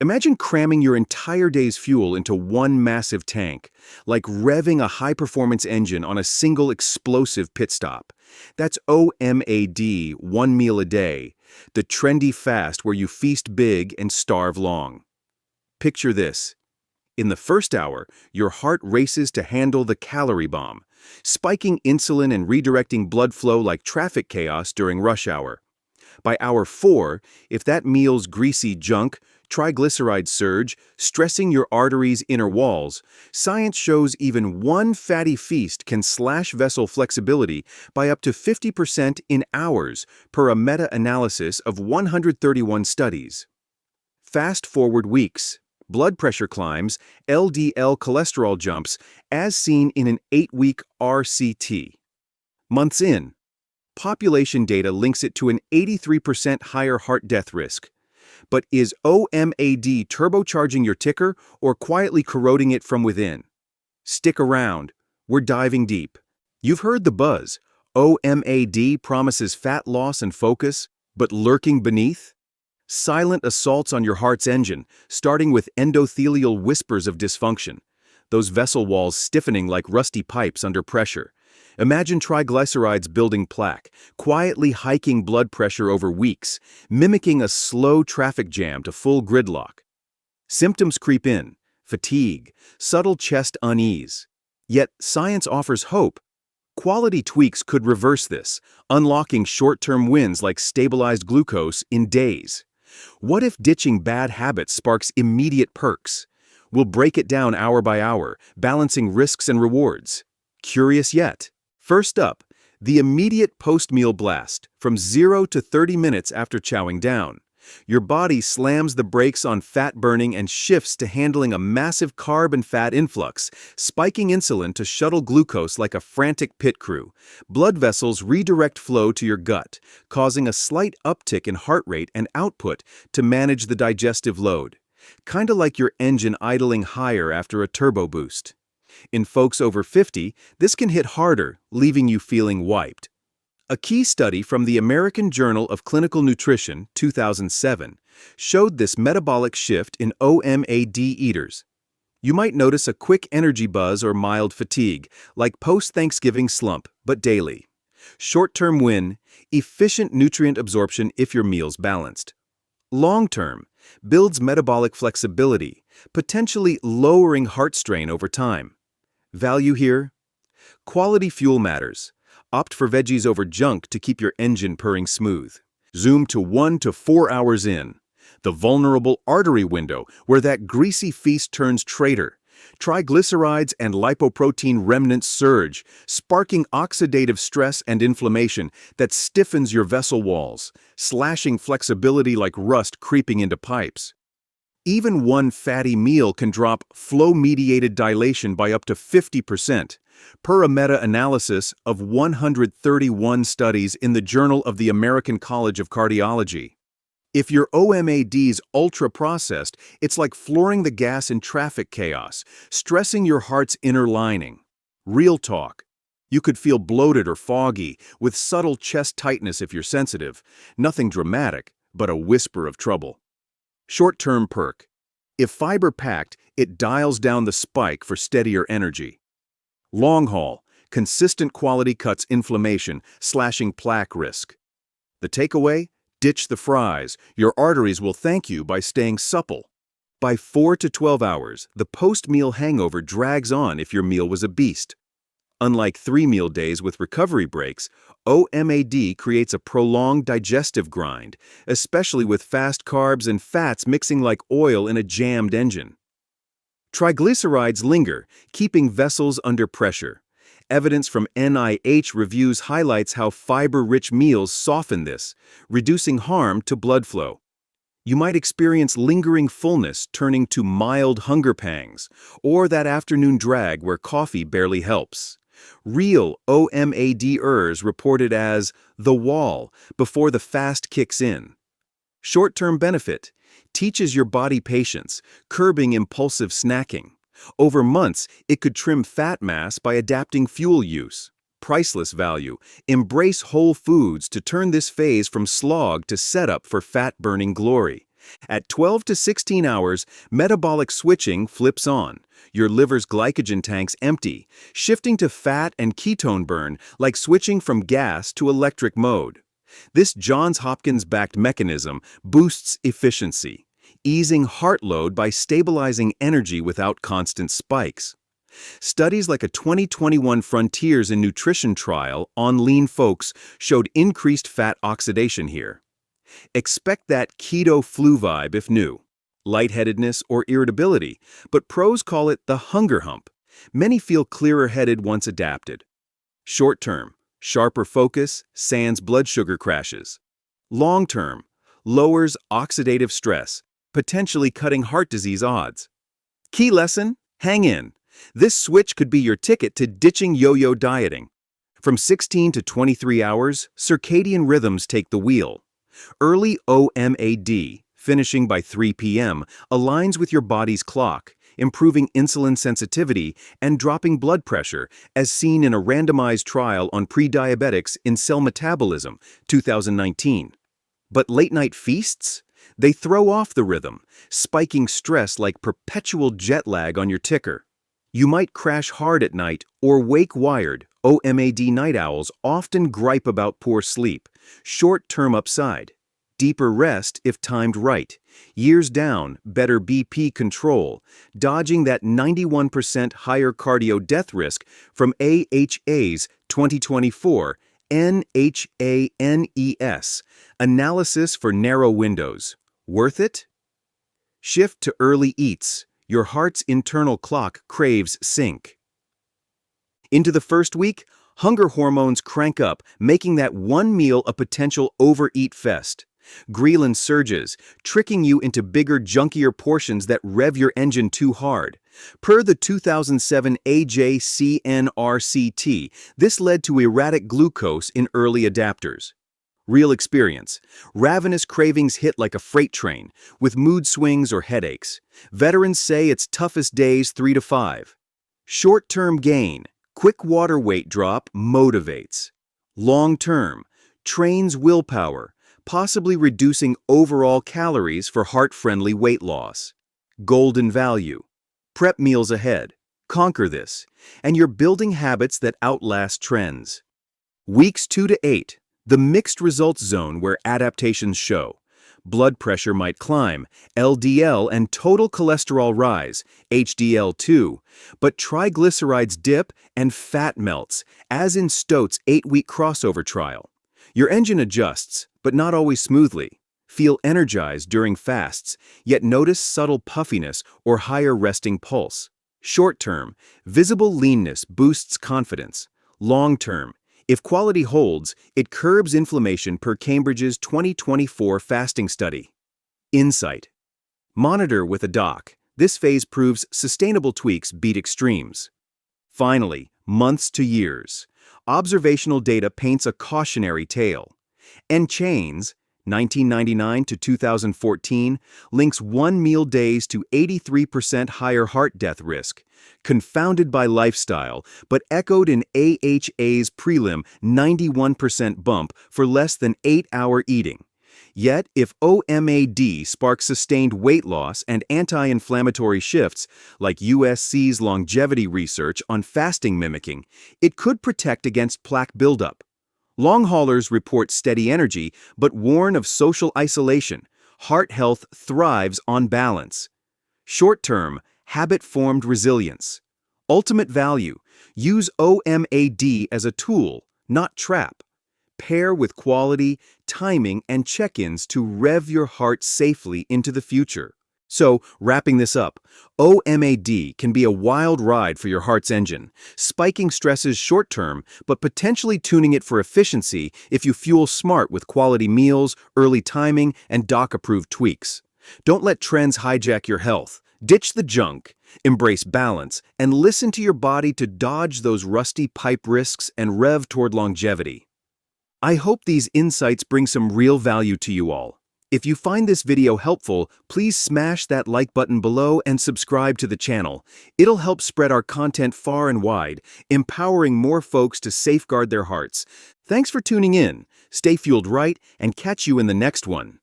Imagine cramming your entire day's fuel into one massive tank, like revving a high-performance engine on a single explosive pit stop. That's OMAD, one meal a day, the trendy fast where you feast big and starve long. Picture this. In the first hour, your heart races to handle the calorie bomb, spiking insulin and redirecting blood flow like traffic chaos during rush hour. By hour 4, if that meal's greasy junk, triglycerides surge, stressing your arteries' inner walls, science shows even one fatty feast can slash vessel flexibility by up to 50% in hours per a meta-analysis of 131 studies. Fast forward weeks. Blood pressure climbs, LDL cholesterol jumps, as seen in an 8-week RCT. Months in, population data links it to an 83% higher heart death risk. But is OMAD turbocharging your ticker or quietly corroding it from within? Stick around. We're diving deep. You've heard the buzz. OMAD promises fat loss and focus, but lurking beneath? Silent assaults on your heart's engine, starting with endothelial whispers of dysfunction, those vessel walls stiffening like rusty pipes under pressure. Imagine triglycerides building plaque, quietly hiking blood pressure over weeks, mimicking a slow traffic jam to full gridlock. Symptoms creep in: fatigue, subtle chest unease. Yet science offers hope. Quality tweaks could reverse this, unlocking short-term wins like stabilized glucose in days. What if ditching bad habits sparks immediate perks? We'll break it down hour by hour, balancing risks and rewards. Curious yet? First up, the immediate post-meal blast, from 0 to 30 minutes after chowing down. Your body slams the brakes on fat burning and shifts to handling a massive carb and fat influx, spiking insulin to shuttle glucose like a frantic pit crew. Blood vessels redirect flow to your gut, causing a slight uptick in heart rate and output to manage the digestive load. Kinda like your engine idling higher after a turbo boost. In folks over 50, this can hit harder, leaving you feeling wiped. A key study from the American Journal of Clinical Nutrition, 2007, showed this metabolic shift in OMAD eaters. You might notice a quick energy buzz or mild fatigue, like post-Thanksgiving slump, but daily. Short-term win, efficient nutrient absorption if your meal's balanced. Long-term, builds metabolic flexibility, potentially lowering heart strain over time. Value here? Quality fuel matters. Opt for veggies over junk to keep your engine purring smooth. Zoom to 1 to 4 hours in. The vulnerable artery window where that greasy feast turns traitor. Triglycerides and lipoprotein remnants surge, sparking oxidative stress and inflammation that stiffens your vessel walls, slashing flexibility like rust creeping into pipes. Even one fatty meal can drop flow-mediated dilation by up to 50%, per a meta-analysis of 131 studies in the Journal of the American College of Cardiology. If your OMAD's ultra-processed, it's like flooring the gas in traffic chaos, stressing your heart's inner lining. Real talk. You could feel bloated or foggy, with subtle chest tightness if you're sensitive. Nothing dramatic, but a whisper of trouble. Short-term perk. If fiber-packed, it dials down the spike for steadier energy. Long haul, consistent quality cuts inflammation, slashing plaque risk. The takeaway? Ditch the fries. Your arteries will thank you by staying supple. By 4 to 12 hours, the post-meal hangover drags on if your meal was a beast. Unlike 3-meal days with recovery breaks, OMAD creates a prolonged digestive grind, especially with fast carbs and fats mixing like oil in a jammed engine. Triglycerides linger, keeping vessels under pressure. Evidence from NIH reviews highlights how fiber-rich meals soften this, reducing harm to blood flow. You might experience lingering fullness turning to mild hunger pangs, or that afternoon drag where coffee barely helps. Real OMADers reported as the wall before the fast kicks in. Short-term benefit: teaches your body patience, curbing impulsive snacking. Over months, it could trim fat mass by adapting fuel use. Priceless value: embrace whole foods to turn this phase from slog to setup for fat-burning glory. At 12 to 16 hours, metabolic switching flips on. Your liver's glycogen tanks empty, shifting to fat and ketone burn like switching from gas to electric mode. This Johns Hopkins-backed mechanism boosts efficiency, easing heart load by stabilizing energy without constant spikes. Studies like a 2021 Frontiers in Nutrition trial on lean folks showed increased fat oxidation here. Expect that keto flu vibe if new, lightheadedness or irritability, but pros call it the hunger hump. Many feel clearer-headed once adapted. Short-term, sharper focus, sans blood sugar crashes. Long-term, lowers oxidative stress, potentially cutting heart disease odds. Key lesson: hang in. This switch could be your ticket to ditching yo-yo dieting. From 16 to 23 hours, circadian rhythms take the wheel. Early OMAD, finishing by 3 p.m., aligns with your body's clock, improving insulin sensitivity and dropping blood pressure, as seen in a randomized trial on pre-diabetics in Cell Metabolism, 2019. But late-night feasts? They throw off the rhythm, spiking stress like perpetual jet lag on your ticker. You might crash hard at night or wake wired. OMAD night owls often gripe about poor sleep. Short-term upside: deeper rest if timed right. Years down, better BP control, dodging that 91% higher cardio death risk from AHA's 2024 NHANES analysis for narrow windows. Worth it? Shift to early eats. Your heart's internal clock craves sync. Into the first week, hunger hormones crank up, making that one meal a potential overeat fest. Ghrelin surges, tricking you into bigger, junkier portions that rev your engine too hard. Per the 2007 RCT, this led to erratic glucose in early adapters. Real experience. Ravenous cravings hit like a freight train, with mood swings or headaches. Veterans say it's toughest days 3 to 5. Short-term gain. Quick water weight drop motivates. Long-term. Trains willpower, possibly reducing overall calories for heart-friendly weight loss. Golden value. Prep meals ahead. Conquer this, and you're building habits that outlast trends. Weeks 2 to 8. The mixed results zone where adaptations show. Blood pressure might climb, LDL and total cholesterol rise, HDL2, but triglycerides dip and fat melts, as in Stote's 8-week crossover trial. Your engine adjusts, but not always smoothly. Feel energized during fasts, yet notice subtle puffiness or higher resting pulse. Short-term, visible leanness boosts confidence. Long-term, if quality holds, it curbs inflammation per Cambridge's 2024 fasting study. Insight. Monitor with a doc. This phase proves sustainable tweaks beat extremes. Finally, months to years. Observational data paints a cautionary tale. NHANES, 1999 to 2014, links 1 meal days to 83% higher heart death risk, confounded by lifestyle, but echoed in AHA's prelim 91% bump for less than 8-hour eating. Yet, if OMAD sparks sustained weight loss and anti-inflammatory shifts, like USC's longevity research on fasting mimicking, it could protect against plaque buildup. Long haulers report steady energy, but warn of social isolation. Heart health thrives on balance. Short-term, habit-formed resilience. Ultimate value. Use OMAD as a tool, not trap. Pair with quality, timing, and check-ins to rev your heart safely into the future. So, wrapping this up, OMAD can be a wild ride for your heart's engine, spiking stresses short-term, but potentially tuning it for efficiency if you fuel smart with quality meals, early timing, and doc-approved tweaks. Don't let trends hijack your health. Ditch the junk, embrace balance, and listen to your body to dodge those rusty pipe risks and rev toward longevity. I hope these insights bring some real value to you all. If you find this video helpful, please smash that like button below and subscribe to the channel. It'll help spread our content far and wide, empowering more folks to safeguard their hearts. Thanks for tuning in. Stay fueled right, and catch you in the next one.